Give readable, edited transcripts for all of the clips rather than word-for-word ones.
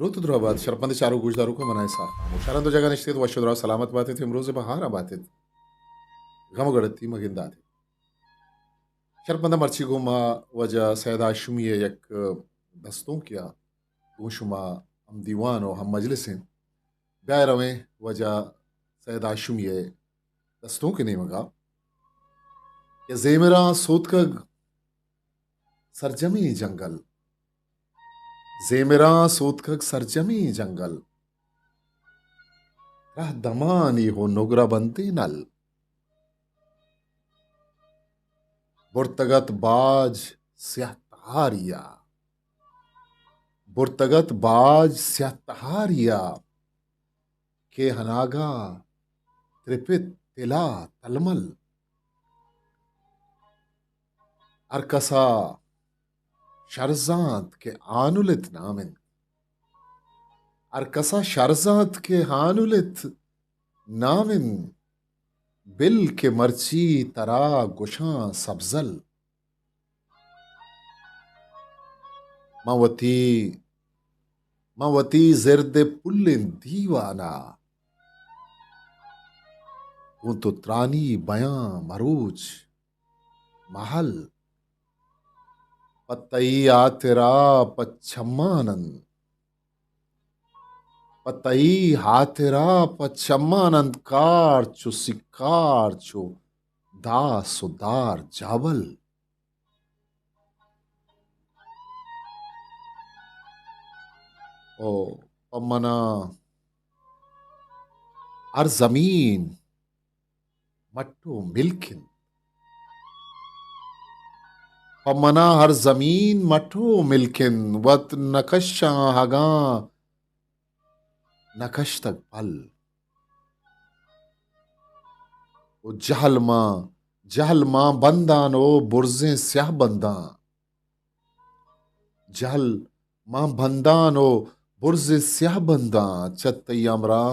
ಋತುಧ್ರುವ ಶರಪಂದ ಗುಜ್ದಾರು ಮನಾಯ ಸಾಖ ಮುಷಾರಂದು ಜಗ ನಿಶ್ಚಿತ ವಶುದ್ರಾವ್ सलामत बातें थी इमरोज बहार बातें गम गड़ती मगिंदा थे शरपंदा मर्ची गुमा वजह सैदा शुमिय यक दस्तों किया गुशुमा हम दीवान और हम मजलिसें ब्याह रवें वजह सैदा शुमिय दस्तों के नहीं मगा ये जेमरा सोत का सरजमी जंगल जेमरा सोत का सरजमी जंगल रह दमानी हो नुगरा बनती नल बुर्तगत बाज स्यातहारिया बुर्तगत बाज स्यातहारिया के हनागा त्रिपित तिला तलमल अरकसा शरजात के आनुलित नामिन अरकसा शरजात के आनुलित नामिन बिल के मर्ची तरा गुशां सब्जल मवती मवती जिर्द पुल्लिन दीवाना वो तो त्रानी बयां मरूज महल पतई आतिरा पच्छम्मानंद पतई हातिरा पच्छम्मानंद कारचु सिकारचु दासुदार जावल ओ पम्मना हर जमीन मट्टू मिल्किन पम्मना हर जमीन मट्टू मिल्किन वत नकशा हगा नकश तक पल वो जहल मां बंदान ओ बुर्जे स्याह बंदा जहल मां बंदान ओ बुर्जे स्याह बंदा चतई अमरा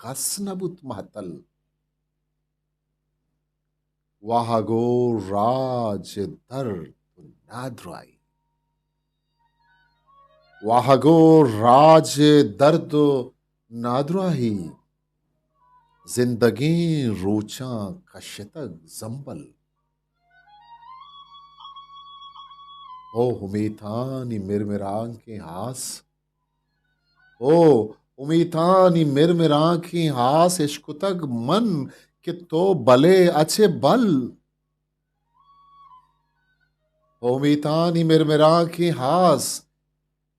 कस नबुत महतल वाहगो राज दर नाद्राई वाहगो राज दर्द नादराही जिंदगी रोचा कशतक जंबल ओ उमीतानी मिरमिरां के हास ओ उमीतानी मिरमिरां की हास इश्कुतक मन के तो बले अच्छे बल ओ उमीतानी मिरमिरां की हास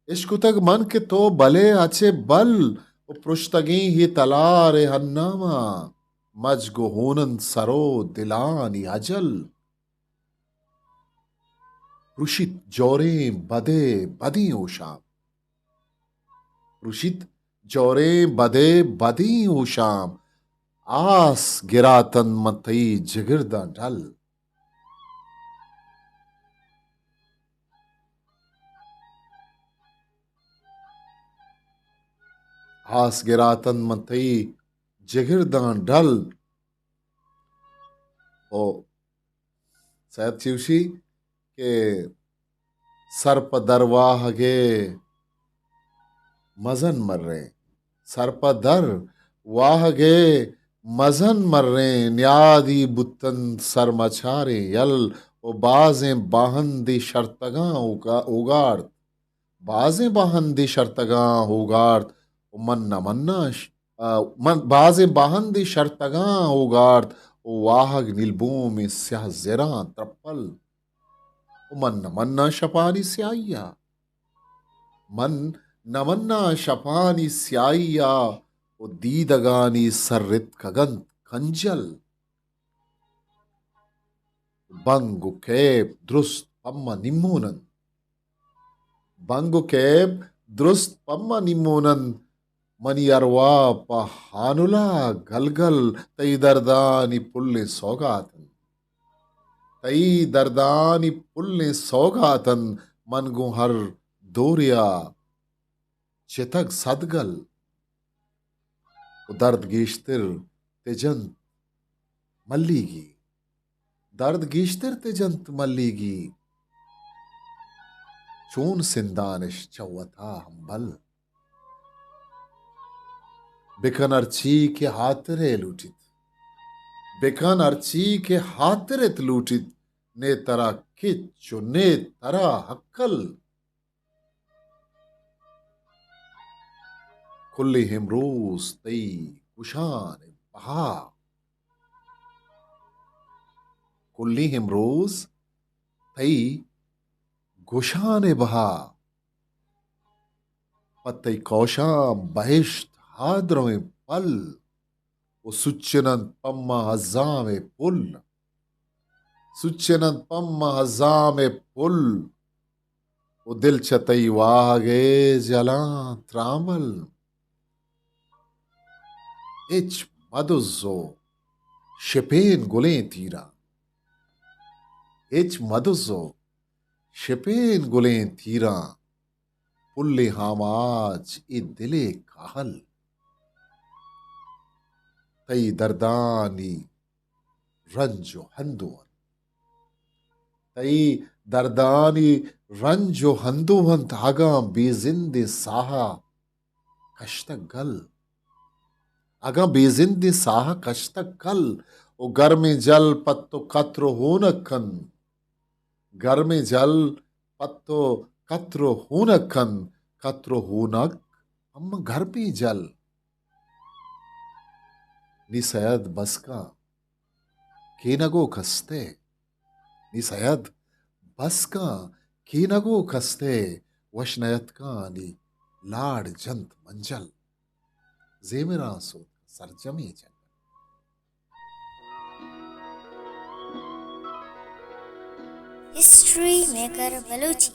इश्कुतक मन के तो बले अच्छे बल पृष्ठगी ही तलार हन्नामा मजगुहूनन सरो दिलानी अजल रुशित जोरे बदे बदी ओशाम रुशित जोरे बदे बदी ओशाम आस गिरातन मतई जिगिरदा ढल आस गिरातन मतई जिगिरदा ढल ओ सैयद चिवशी के सर्प दरवाह गे मजन मर रहे सर्प दर वाह गे मजन मर रहे न्यादी बुतन सरमचारे यल ओ बाजें बाहंदी शर्तगा उगाड़ बाजें बाहंदी शर्तगा उगाड़ मन्ना मन्ना बाजें बाहंदी शर्तगा उगाड़ वाहग नीलबूम स्याह ज़रा त्रप्पल मन नमन्ना शपानी स्याइया मन नमन्ना शपानी स्याइया ओ दीदगानी सर्रित कगंत कंजल बंगु केब द्रुस्त पम्मा निम्मोनन बंगु केब द्रुस्त पम्मा निम्मोनन मनी अरवा पहानुला गलगल तई दर्दानी पुल्ले सौगातन तई दर्दानी पुल्ले सौगातन मनगु हर दोरिया चितक सदगल दर्द गीश्तिर तेजंत मल्लीगी दर्द गीश्तिर तेजंत मल्लीगी चून सिंदानिश चौथा हम्बल बेकन अर्ची के हातरे लूटित बेकन अर्ची के हातरेत लूटित ने तरा किच्चो ने तरा हक्कल कुल्ली हिमरोज तई कुशान बहा कुल्ली हिमरोज तई गुशान बहा पत्तई कौशाम बहिष्ट हाद्रों पल वो सुच्चनंद पम्मा हजामे पुल सुच्चनंद पम्मा हजामे पुल वो दिल चतई वागे जला त्रामल इच मदुजो शिपेन गुले तीरा इच मदुजो शिपेन गुले तीरा पुल्ले हामाज ए दिले काहल तई दर्दानी रंजो हंदुवन तई दर्दानी रंजो हंदुवन धागा बेजिंदे साहा कश्तक गल अगा बेजिंदे साहा कश्तक कल ओ घर में जल पत्तो कत्रो होनकन घर में जल पत्तो कत्रो होनकन कत्रो होनक अम्मा घर पे जल निसयद बसका केनगो खस्ते निसयद बसका केनगो खस्ते वशनयत कानी लाड जंत मंजल जेमेरा सो सरजमी जल हिस्ट्री मेकर बलूची।